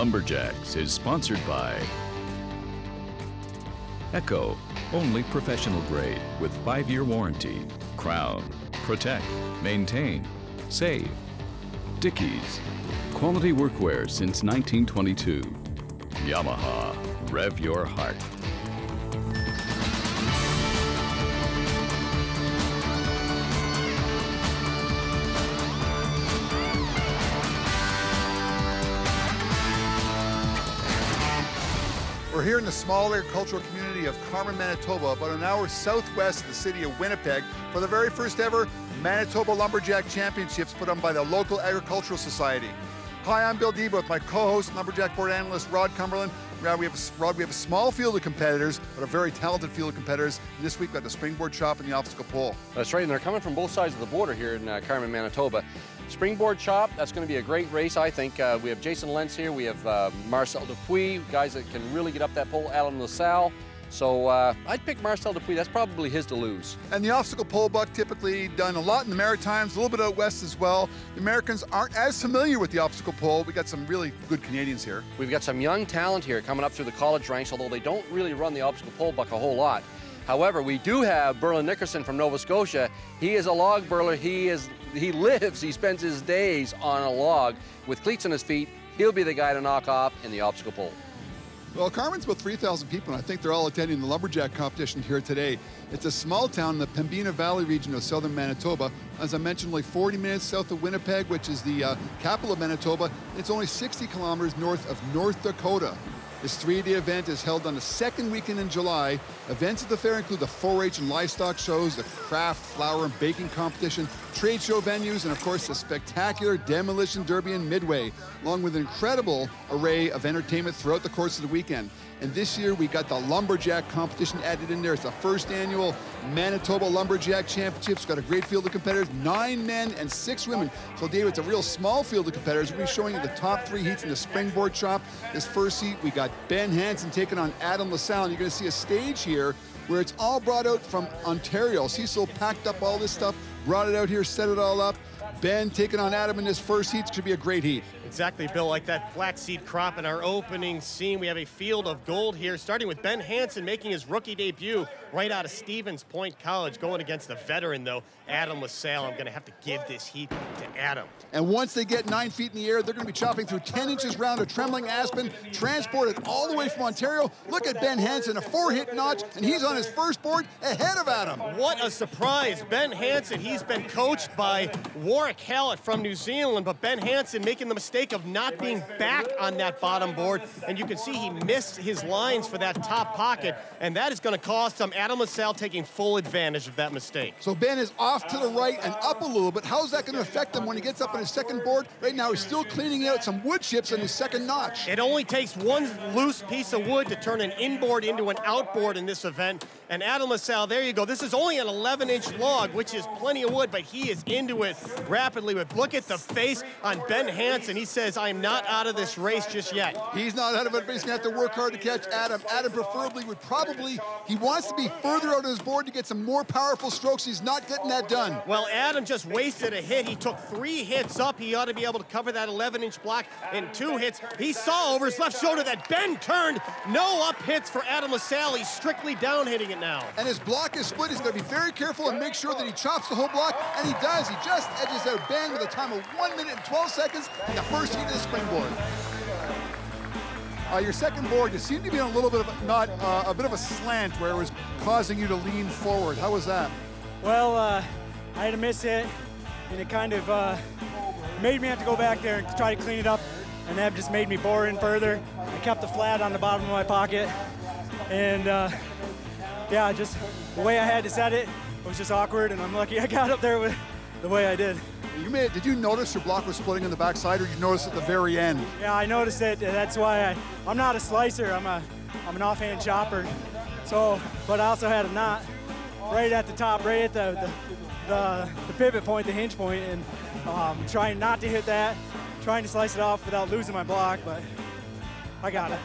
Lumberjacks is sponsored by Echo, only professional grade with 5-year warranty. Crown, protect, maintain, save. Dickies, quality workwear since 1922. Yamaha, rev your heart. We're here in the small agricultural community of Carman, Manitoba, about an hour southwest of the city of Winnipeg, for the very first ever Manitoba Lumberjack Championships put on by the local agricultural society. Hi, I'm Bill Deba with my co-host, Lumberjack board analyst Rod Cumberland. Rod, we have a small field of competitors, but a very talented field of competitors. And this week, we've got the Springboard Chop and the obstacle pole. That's right, and they're coming from both sides of the border here in Carman, Manitoba. Springboard Chop, that's going to be a great race, I think. We have Jason Lentz here, we have Marcel Dupuis, guys that can really get up that pole, Adam LaSalle. So I'd pick Marcel Dupuis, that's probably his to lose. And the obstacle pole buck, typically done a lot in the Maritimes, a little bit out west as well. The Americans aren't as familiar with the obstacle pole. We got some really good Canadians here. We've got some young talent here coming up through the college ranks, although they don't really run the obstacle pole buck a whole lot. However, we do have Berlin Nickerson from Nova Scotia. He is a log burler. He spends his days on a log with cleats on his feet. He'll be the guy to knock off in the obstacle pole. Well, Carman's about 3,000 people, and I think they're all attending the Lumberjack competition here today. It's a small town in the Pembina Valley region of southern Manitoba. As I mentioned, like 40 minutes south of Winnipeg, which is the capital of Manitoba. It's only 60 kilometers north of North Dakota. This 3-day event is held on the second weekend in July. Events at the fair include the 4-H and livestock shows, the craft, flour, and baking competition, trade show venues, and of course the spectacular Demolition Derby and Midway, along with an incredible array of entertainment throughout the course of the weekend. And this year we got the Lumberjack competition added in there. It's the first annual Manitoba Lumberjack Championships. Got a great field of competitors, 9 men and 6 women. So Dave, it's a real small field of competitors. We'll be showing you the top 3 heats in the Springboard Chop. This first heat, we got Ben Hansen taking on Adam LaSalle. And you're gonna see a stage here where it's all brought out from Ontario. Cecil packed up all this stuff, brought it out here, set it all up. Ben taking on Adam in this first heat. Should be a great heat. Exactly, Bill, like that flaxseed crop in our opening scene. We have a field of gold here, starting with Ben Hansen making his rookie debut right out of Stevens Point College, going against the veteran, though, Adam LaSalle. I'm going to have to give this heat to Adam. And once they get 9 feet in the air, they're going to be chopping through 10 inches round of trembling aspen, transported all the way from Ontario. Look at Ben Hansen, a 4-hit notch, and he's on his first board ahead of Adam. What a surprise. Ben Hansen, he's been coached by Warwick Hallett from New Zealand, but Ben Hansen making the mistake of not being back on that bottom board, and you can see he missed his lines for that top pocket, and that is going to cost him. Adam LaSalle taking full advantage of that mistake. So Ben is off to the right and up a little bit. How's that going to affect him when he gets up on his second board? Right now he's still cleaning out some wood chips on his second notch. It only takes one loose piece of wood to turn an inboard into an outboard in this event, and Adam LaSalle, there you go. This is only an 11-inch log, which is plenty of wood, but he is into it rapidly. But look at the face on Ben Hansen. He says, I'm not out of this race just yet. He's not out of it, but he's going to have to work hard to catch Adam. Adam preferably he wants to be further out of his board to get some more powerful strokes. He's not getting that done. Well, Adam just wasted a hit. He took 3 hits up. He ought to be able to cover that 11-inch block in 2 hits. He saw over his left shoulder that Ben turned. No up hits for Adam LaSalle. He's strictly down hitting it now. And his block is split. He's going to be very careful and make sure that he chops the whole block, and he does. He just edges out Ben with a time of 1 minute and 12 seconds in the first heat of the springboard. Your second board, you seem to be on a little bit of a bit of a slant where it was causing you to lean forward. How was that? Well, I had a miss hit, and it kind of made me have to go back there and try to clean it up, and that just made me bore in further. I kept the flat on the bottom of my pocket, and yeah, just the way I had to set it was just awkward, and I'm lucky I got up there with the way I did. Did you notice your block was splitting on the backside, or did you notice at the very end? Yeah, I noticed it. That's why I'm not a slicer. I'm an offhand chopper. So, but I also had a knot right at the top, right at the pivot point, the hinge point, and trying not to hit that, trying to slice it off without losing my block, but I got it.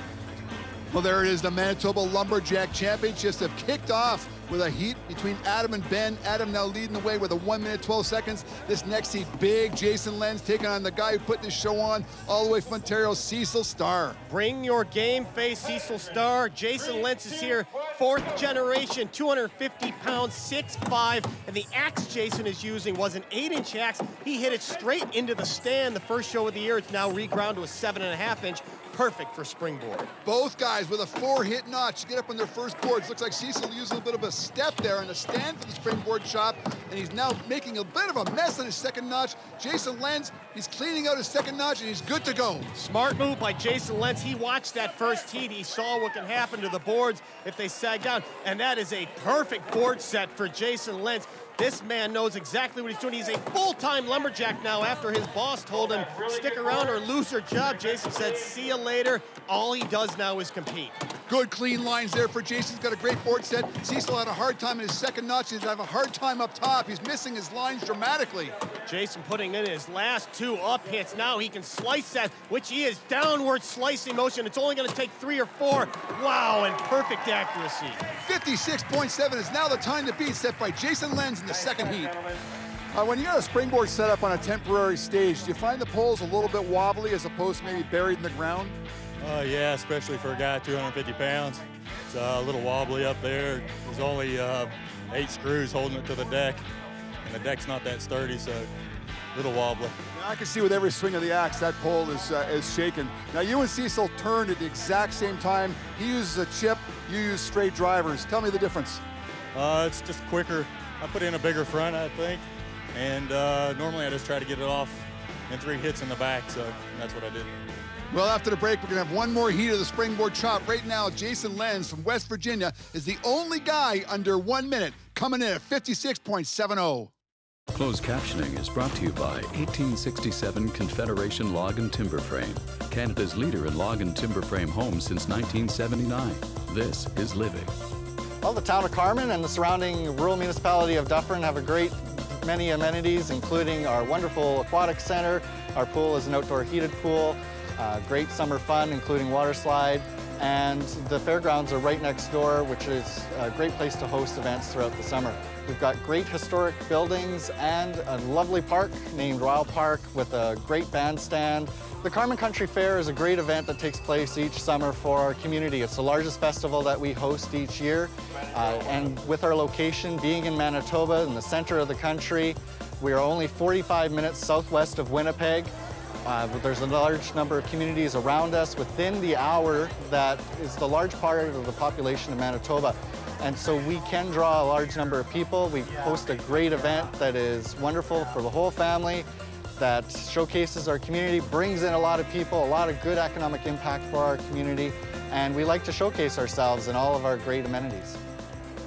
Well, there it is. The Manitoba Lumberjack Championships have kicked off with a heat between Adam and Ben. Adam now leading the way with a 1 minute, 12 seconds. This next heat, big Jason Lenz taking on the guy who put this show on all the way from Ontario, Cecil Starr. Bring your game face, Cecil Starr. Jason Lenz is here, 4th generation, 250 pounds, 6'5", and the axe Jason is using was an 8-inch axe. He hit it straight into the stand the first show of the year. It's now reground to a 7.5-inch. Perfect for springboard. Both guys with a 4-hit notch to get up on their first boards. Looks like Cecil used a little bit of a step there in the stand for the springboard chop, and he's now making a bit of a mess on his second notch. Jason Lenz, he's cleaning out his second notch, and he's good to go. Smart move by Jason Lenz. He watched that first heat. He saw what can happen to the boards if they sag down, and that is a perfect board set for Jason Lenz. This man knows exactly what he's doing. He's a full-time lumberjack now after his boss told him, stick around or lose your job. Jason said, see you later. All he does now is compete. Good clean lines there for Jason. He's got a great board set. Cecil had a hard time in his second notch. He's having a hard time up top. He's missing his lines dramatically. Jason putting in his last 2 up hits. Now he can slice that, which he is downward slicing motion. It's only going to take 3 or 4. Wow, and perfect accuracy. 56.7 is now the time to beat, set by Jason Lenz in the second heat. When you got a springboard set up on a temporary stage, do you find the poles a little bit wobbly as opposed to maybe buried in the ground? Yeah, especially for a guy 250 pounds. It's a little wobbly up there. There's only 8 screws holding it to the deck, and the deck's not that sturdy, so a little wobbly. Now, I can see with every swing of the axe, that pole is shaking. Now, you and Cecil turned at the exact same time. He uses a chip, you use straight drivers. Tell me the difference. It's just quicker. I put in a bigger front, I think, and normally I just try to get it off in 3 hits in the back, so that's what I did. Well, after the break, we're going to have one more heat of the springboard chop. Right now, Jason Lenz from West Virginia is the only guy under 1 minute, coming in at 56.70. Closed captioning is brought to you by 1867 Confederation Log and Timber Frame, Canada's leader in log and timber frame homes since 1979. This is living. Well, the town of Carman and the surrounding rural municipality of Dufferin have a great many amenities, including our wonderful aquatic center. Our pool is an outdoor heated pool, great summer fun, including water slide, and the fairgrounds are right next door, which is a great place to host events throughout the summer. We've got great historic buildings and a lovely park named Royal Park with a great bandstand. The Carman Country Fair is a great event that takes place each summer for our community. It's the largest festival that we host each year. And with our location being in Manitoba, in the center of the country, we are only 45 minutes southwest of Winnipeg. There's a large number of communities around us within the hour that is the large part of the population of Manitoba. And so we can draw a large number of people. We host a great event that is wonderful for the whole family, that showcases our community, brings in a lot of people, a lot of good economic impact for our community, and we like to showcase ourselves in all of our great amenities.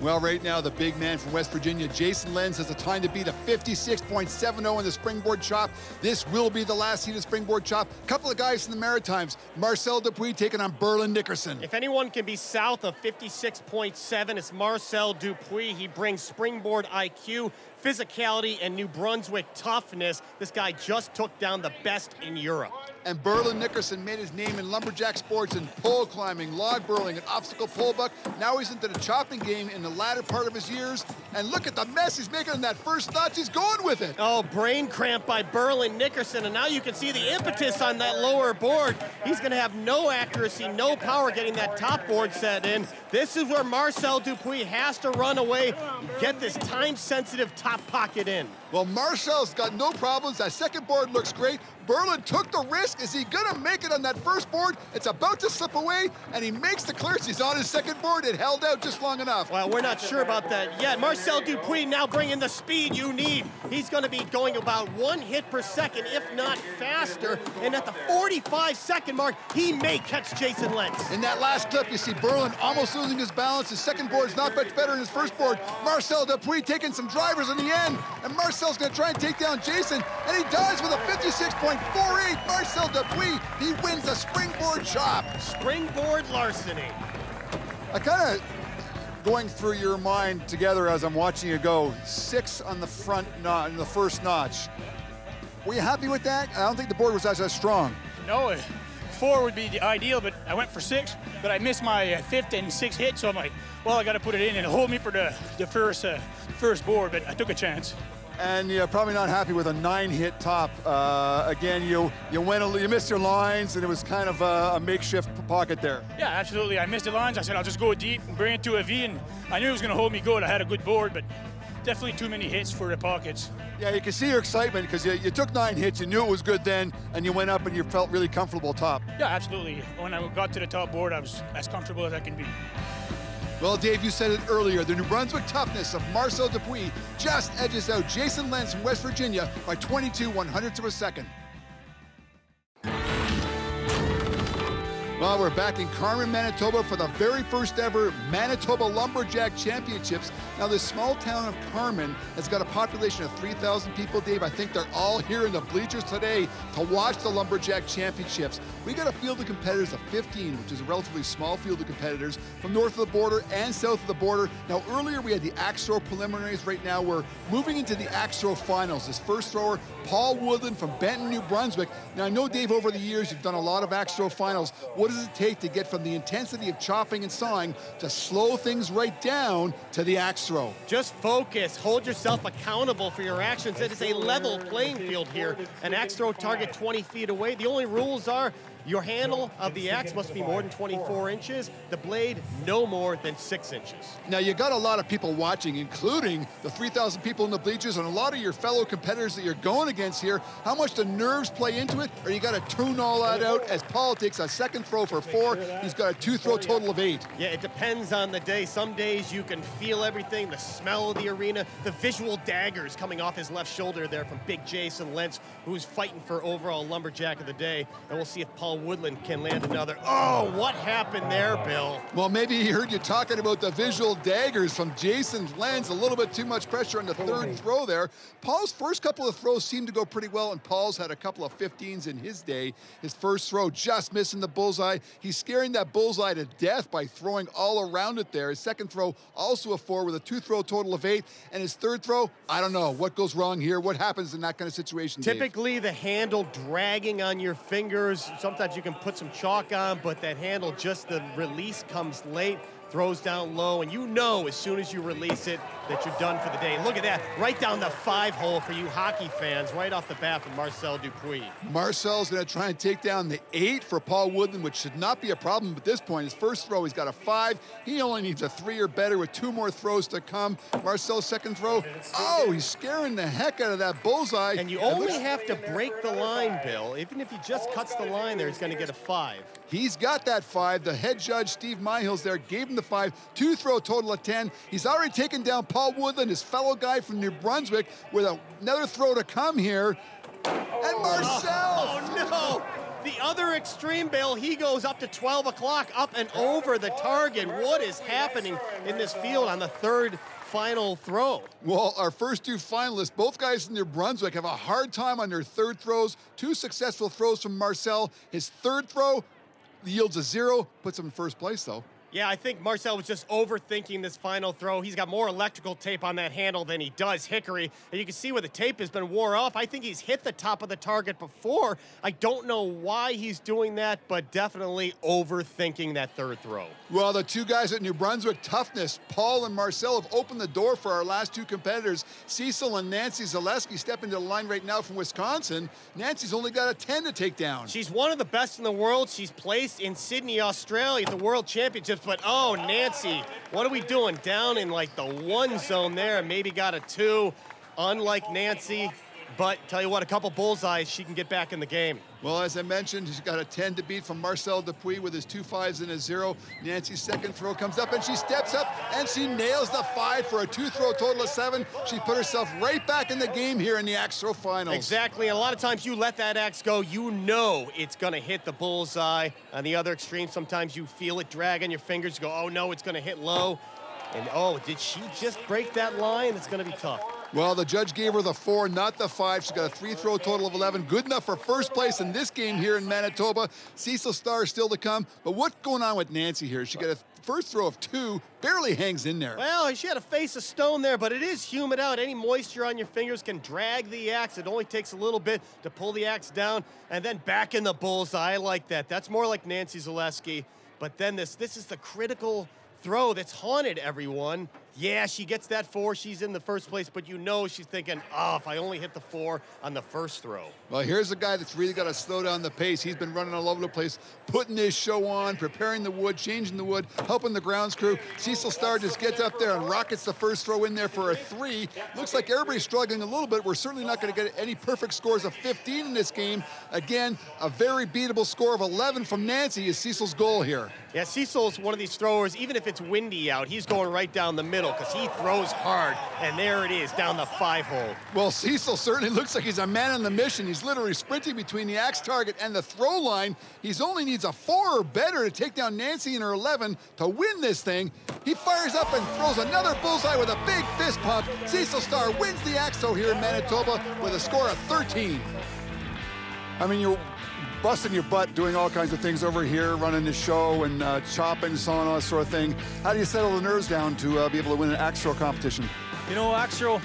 Well, right now, the big man from West Virginia, Jason Lenz, has the time to beat a 56.70 in the springboard chop. This will be the last heat of springboard chop. Couple of guys from the Maritimes, Marcel Dupuis taking on Berlin Nickerson. If anyone can be south of 56.7, it's Marcel Dupuis. He brings springboard IQ, physicality, and New Brunswick toughness. This guy just took down the best in Europe. And Berlin Nickerson made his name in lumberjack sports in pole climbing, log burling, and obstacle pole buck. Now he's into the chopping game in the latter part of his years. And look at the mess he's making in that first notch. He's going with it. Oh, brain cramp by Berlin Nickerson. And now you can see the impetus on that lower board. He's going to have no accuracy, no power getting that top board set in. This is where Marcel Dupuis has to run away, get this time-sensitive top pocket in. Well, Marcel's got no problems. That second board looks great. Berlin took the risk. Is he going to make it on that first board? It's about to slip away, and he makes the clearance. He's on his second board. It held out just long enough. Well, we're not sure about that yet. Marcel Dupuis now bringing the speed you need. He's going to be going about 1 hit per second, if not faster. And at the 45-second mark, he may catch Jason Lenz. In that last clip, you see Berlin almost losing his balance. His second board's not much better than his first board. Marcel Dupuis taking some drivers in the end, and Marcel's going to try and take down Jason, and he does with a 56.48. Marcel Dupuis, he wins the springboard chop. Springboard larceny. I kind of going through your mind together as I'm watching you go. 6 on the front notch, in the first notch. Were you happy with that? I don't think the board was as strong. No, 4 would be the ideal, but I went for 6, but I missed my 5th and 6th hit, so I'm like, well, I got to put it in and hold me for the first board, but I took a chance. And you're probably not happy with a 9-hit top. Again, you missed your lines, and it was kind of a makeshift pocket there. Yeah, absolutely. I missed the lines. I said I'll just go deep and bring it to a V, and I knew it was going to hold me good. I had a good board, but definitely too many hits for the pockets. Yeah, you can see your excitement because you took 9 hits, you knew it was good then, and you went up and you felt really comfortable top. Yeah, absolutely. When I got to the top board, I was as comfortable as I can be. Well, Dave, you said it earlier. The New Brunswick toughness of Marcel Dupuis just edges out Jason Lenz from West Virginia by 22 100ths of a second. Well, we're back in Carman, Manitoba for the very first ever Manitoba Lumberjack Championships. Now, this small town of Carman has got a population of 3,000 people, Dave. I think they're all here in the bleachers today to watch the Lumberjack Championships. We got a field of competitors of 15, which is a relatively small field of competitors from north of the border and south of the border. Now, earlier we had the axe throw preliminaries. Right now, we're moving into the axe throw finals. This first thrower, Paul Woodland from Benton, New Brunswick. Now, I know, Dave, over the years, you've done a lot of axe throw finals. What does it take to get from the intensity of chopping and sawing to slow things right down to the axe throw? Just focus. Hold yourself accountable for your actions. It is a level playing field here. An axe throw target 20 feet away. The only rules are your handle of the axe must be more than 24 inches. The blade, no more than 6 inches. Now, you got a lot of people watching, including the 3,000 people in the bleachers and a lot of your fellow competitors that you're going against here. How much do nerves play into it, or you got to tune all that out as Paul takes a second throw for 4. He's got a 2-throw total of 8. Yeah, it depends on the day. Some days you can feel everything, the smell of the arena, the visual daggers coming off his left shoulder there from big Jason Lentz, who's fighting for overall Lumberjack of the day. And we'll see if Paul Woodland can land another. Oh, what happened there, Bill? Well, maybe he heard you talking about the visual daggers from Jason Lenz. A little bit too much pressure on the third throw there. Paul's first couple of throws seemed to go pretty well, and Paul's had a couple of 15s in his day. His first throw just missing the bullseye. He's scaring that bullseye to death by throwing all around it there. His second throw, also a 4 with a 2-throw total of 8. And his third throw, I don't know. What goes wrong here? What happens in that kind of situation, Dave? Typically, the handle dragging on your fingers. Sometimes you can put some chalk on, but that handle, just the release comes late, throws down low, and you know as soon as you release it that you're done for the day. Look at that, right down the 5 hole for you hockey fans, right off the bat from Marcel Dupuis. Marcel's going to try and take down the 8 for Paul Woodland, which should not be a problem at this point. His first throw, he's got a 5. He only needs a 3 or better with 2 more throws to come. Marcel's second throw, oh, he's scaring the heck out of that bullseye. And you only have to break the line, Bill. Even if he just cuts the line there, he's going to get a 5. He's got that 5. The head judge, Steve Myhills there, gave him the 5. 2-throw total of 10. He's already taken down Paul Woodland, his fellow guy from New Brunswick, with another throw to come here. And Marcel! Oh, no! The other extreme, Bill, he goes up to 12 o'clock, up and over the target. What is happening in this field on the third final throw? Well, our first 2 finalists, both guys from New Brunswick, have a hard time on their third throws. 2 successful throws from Marcel. His third throw yields a 0, puts him in first place, though. Yeah, I think Marcel was just overthinking this final throw. He's got more electrical tape on that handle than he does hickory. And you can see where the tape has been wore off. I think he's hit the top of the target before. I don't know why he's doing that, but definitely overthinking that third throw. Well, the 2 guys at New Brunswick toughness, Paul and Marcel, have opened the door for our last 2 competitors. Cecil and Nancy Zaleski step into the line right now from Wisconsin. Nancy's only got a 10 to take down. She's one of the best in the world. She's placed in Sydney, Australia at the World Championships. But, oh, Nancy, what are we doing? Down in, like, the 1 zone there, and maybe got a 2. Unlike Nancy, but tell you what, a couple bullseyes, she can get back in the game. Well, as I mentioned, she's got a 10 to beat from Marcel Dupuis with his 2 5s and a 0. Nancy's second throw comes up, and she steps up, and she nails the 5 for a 2-throw total of 7. She put herself right back in the game here in the axe throw finals. Exactly, and a lot of times you let that axe go, you know it's going to hit the bullseye. On the other extreme, sometimes you feel it drag on your fingers, you go, oh no, it's going to hit low. And oh, did she just break that line? It's going to be tough. Well, the judge gave her the 4, not the 5. She's got a 3-throw total of 11. Good enough for first place in this game here in Manitoba. Cecil Starr still to come. But what's going on with Nancy here? She got a first throw of 2, barely hangs in there. Well, she had to face a stone there, but it is humid out. Any moisture on your fingers can drag the axe. It only takes a little bit to pull the axe down and then back in the bullseye. I like that. That's more like Nancy Zaleski. But then this is the critical throw that's haunted everyone. Yeah, she gets that 4. She's in the first place, but you know she's thinking, oh, if I only hit the 4 on the first throw. Well, here's a guy that's really got to slow down the pace. He's been running all over the place, putting his show on, preparing the wood, changing the wood, helping the grounds crew. Cecil Starr just gets up there and rockets the first throw in there for a 3. Looks like everybody's struggling a little bit. We're certainly not going to get any perfect scores of 15 in this game. Again, a very beatable score of 11 from Nancy is Cecil's goal here. Yeah, Cecil's one of these throwers, even if it's windy out, he's going right down the middle because he throws hard, and there it is, down the 5-hole. Well, Cecil certainly looks like he's a man on the mission. He's literally sprinting between the axe target and the throw line. He only needs a 4 or better to take down Nancy in her 11 to win this thing. He fires up and throws another bullseye with a big fist pump. Cecil Starr wins the axe throw here in Manitoba with a score of 13. I mean, you're busting your butt doing all kinds of things over here, running the show and chopping, sawing, all that sort of thing. How do you settle the nerves down to be able to win an axe throw competition? You know, axe throw,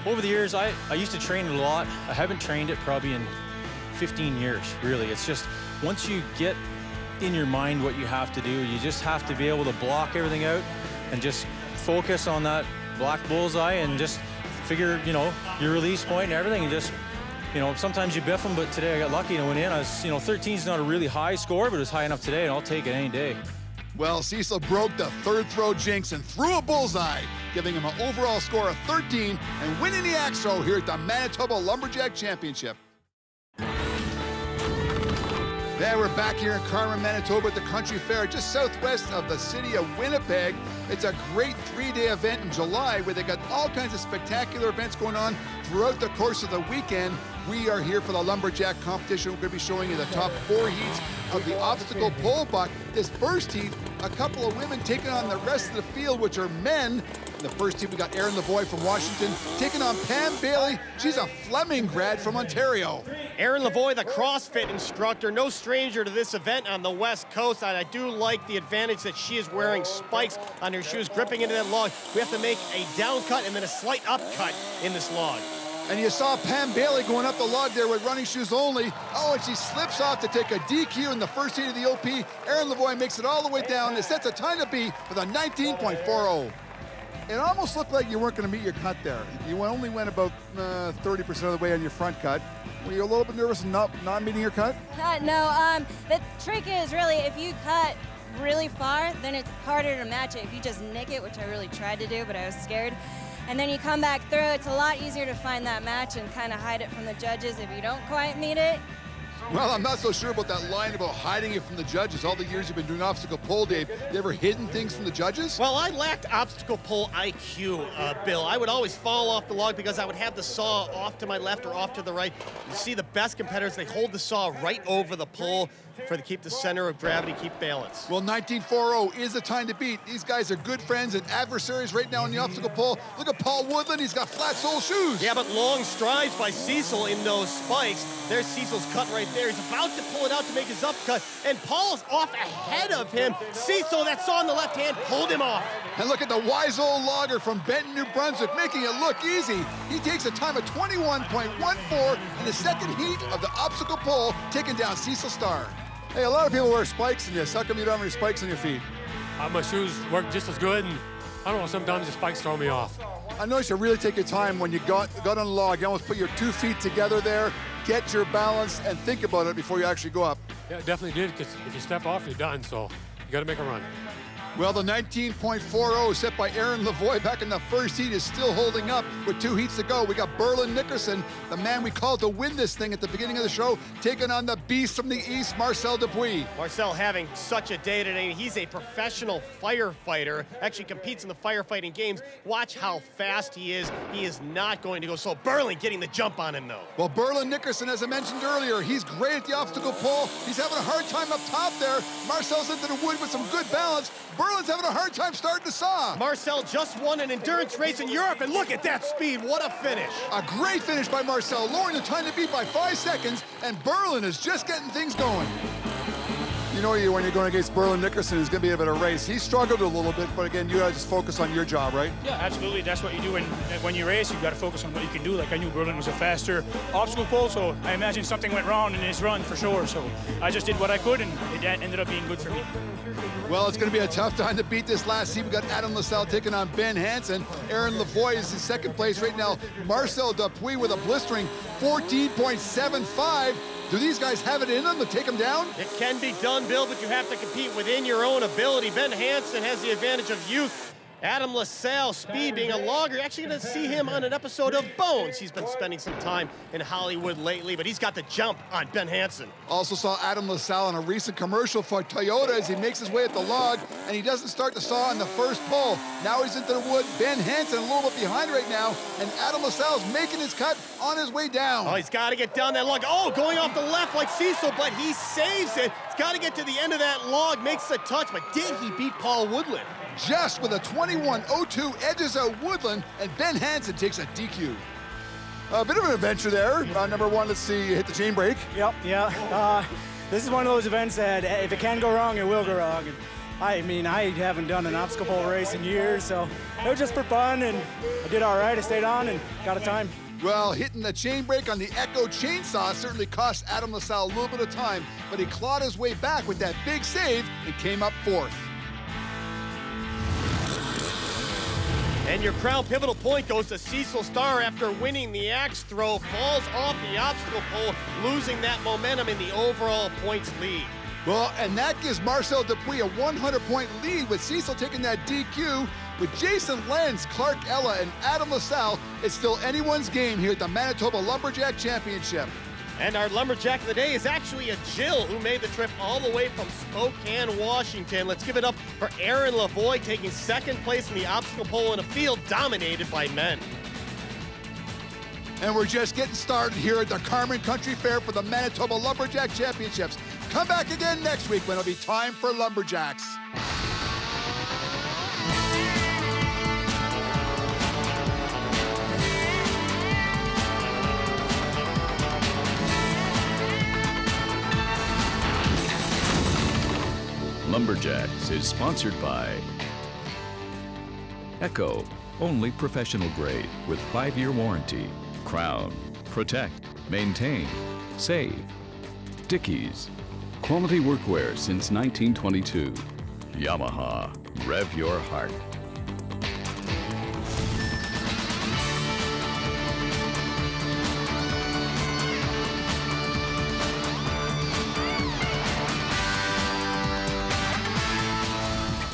over the years, I used to train it a lot. I haven't trained it probably in 15 years, really. It's just, once you get in your mind what you have to do, you just have to be able to block everything out and just focus on that black bullseye and just figure, you know, your release point and everything, and just, you know, sometimes you biff them, but today I got lucky and I went in. I was, 13 is not a really high score, but it was high enough today, and I'll take it any day. Well, Cecil broke the third throw jinx and threw a bullseye, giving him an overall score of 13 and winning the axe throw here at the Manitoba Lumberjack Championship. There, we're back here in Carman, Manitoba at the Country Fair, just southwest of the city of Winnipeg. It's a great 3-day event in July where they got all kinds of spectacular events going on throughout the course of the weekend. We are here for the Lumberjack competition. We're going to be showing you the top 4 heats of the obstacle pole buck. This first heat, a couple of women taking on the rest of the field, which are men. In the first heat, we got Aaron Lavoie from Washington taking on Pam Bailey. She's a Fleming grad from Ontario. Aaron Lavoie, the CrossFit instructor, no stranger to this event on the West Coast, and I do like the advantage that she is wearing spikes on her shoes, gripping into that log. We have to make a down cut and then a slight up cut in this log. And you saw Pam Bailey going up the log there with running shoes only. Oh, and she slips off to take a DQ in the first heat of the OP. Aaron Lavoie makes it all the way down. It sets a time to beat with a 19.40. It almost looked like you weren't going to meet your cut there. You only went about 30% of the way on your front cut. Were you a little bit nervous not meeting your cut? No, the trick is really if you cut really far, then it's harder to match it. If you just nick it, which I really tried to do, but I was scared, and then you come back through, it's a lot easier to find that match and kind of hide it from the judges if you don't quite meet it. Well, I'm not so sure about that line about hiding it from the judges. All the years you've been doing obstacle pole, Dave, you ever hidden things from the judges? Well, I lacked obstacle pole IQ, Bill. I would always fall off the log because I would have the saw off to my left or off to the right. You see the best competitors, they hold the saw right over the pole to keep the center of gravity, keep balance. Well, 19.40 is the time to beat. These guys are good friends and adversaries right now on the obstacle pole. Look at Paul Woodland, he's got flat sole shoes. Yeah, but long strides by Cecil in those spikes. There's Cecil's cut right there. He's about to pull it out to make his upcut, and Paul's off ahead of him. Cecil, that saw in the left hand, pulled him off. And look at the wise old logger from Benton, New Brunswick, making it look easy. He takes a time of 21.14 in the second heat of the obstacle pole, taking down Cecil Starr. Hey, a lot of people wear spikes in this. How come you don't have any spikes on your feet? My shoes work just as good, and I don't know, sometimes the spikes throw me off. I noticed you really take your time when you got on the log. You almost put your 2 feet together there, get your balance, and think about it before you actually go up. Yeah, it definitely did, because if you step off, you're done, so you got to make a run. Well, the 19.40 set by Aaron Lavoie back in the first heat is still holding up with 2 heats to go. We got Berlin Nickerson, the man we called to win this thing at the beginning of the show, taking on the beast from the east, Marcel Dupuis. Marcel having such a day today. He's a professional firefighter, actually competes in the firefighting games. Watch how fast he is. He is not going to go slow. Berlin getting the jump on him, though. Well, Berlin Nickerson, as I mentioned earlier, he's great at the obstacle pole. He's having a hard time up top there. Marcel's into the wood with some good balance. Berlin's having a hard time starting to saw. Marcel just won an endurance race in Europe, and look at that speed. What a finish. A great finish by Marcel, lowering the time to beat by 5 seconds, and Berlin is just getting things going. You know, when you're going against Berlin Nickerson, it's going to be a bit of a race. He struggled a little bit, but again, you got to just focus on your job, right? Yeah, absolutely. That's what you do when you race. You've got to focus on what you can do. Like, I knew Berlin was a faster obstacle pole, so I imagine something went wrong in his run for sure. So I just did what I could, and it ended up being good for me. Well, it's going to be a tough time to beat this last heat. We got Adam LaSalle taking on Ben Hansen. Aaron Lavoie is in second place right now. Marcel Dupuis with a blistering 14.75. Do these guys have it in them to take them down? It can be done, Bill, but you have to compete within your own ability. Ben Hansen has the advantage of youth. Adam LaSalle, speed, being a logger. You're actually going to see him on an episode of Bones. He's been spending some time in Hollywood lately, but he's got the jump on Ben Hansen. Also saw Adam LaSalle in a recent commercial for Toyota as he makes his way at the log, and he doesn't start the saw on the first pull. Now he's into the wood. Ben Hansen a little bit behind right now, and Adam LaSalle's making his cut on his way down. Oh, he's got to get down that log. Oh, going off the left like Cecil, but he saves it. He's got to get to the end of that log, makes the touch, but did he beat Paul Woodland? Just with a 21.02 edges out Woodland, and Ben Hansen takes a DQ. A bit of an adventure there. Number one, let's see, hit the chain break. Yep, yeah. This is one of those events that if it can go wrong, it will go wrong. And I mean, I haven't done an obstacle pole race in years, so it was just for fun, and I did all right. I stayed on and got a time. Well, hitting the chain break on the Echo chainsaw certainly cost Adam LaSalle a little bit of time, but he clawed his way back with that big save and came up fourth. And your crown pivotal point goes to Cecil Starr after winning the axe throw, falls off the obstacle pole, losing that momentum in the overall points lead. Well, and that gives Marcel Dupuis a 100-point lead with Cecil taking that DQ. With Jason Lenz, Clark Ella, and Adam LaSalle, it's still anyone's game here at the Manitoba Lumberjack Championship. And our Lumberjack of the day is actually a Jill who made the trip all the way from Spokane, Washington. Let's give it up for Aaron Lavoie taking second place in the obstacle pole in a field dominated by men. And we're just getting started here at the Carman Country Fair for the Manitoba Lumberjack Championships. Come back again next week when it'll be time for Lumberjacks. Lumberjacks is sponsored by Echo, only professional grade with 5-year warranty. Crown, protect, maintain, save. Dickies, quality workwear since 1922. Yamaha, rev your heart.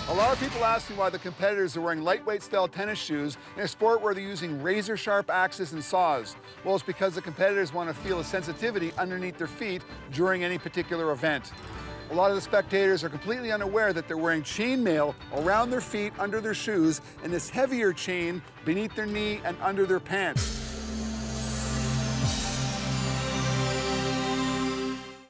A lot of people ask me why the competitors are wearing lightweight style tennis shoes in a sport where they're using razor sharp axes and saws. Well, it's because the competitors want to feel a sensitivity underneath their feet during any particular event. A lot of the spectators are completely unaware that they're wearing chainmail around their feet, under their shoes, and this heavier chain beneath their knee and under their pants.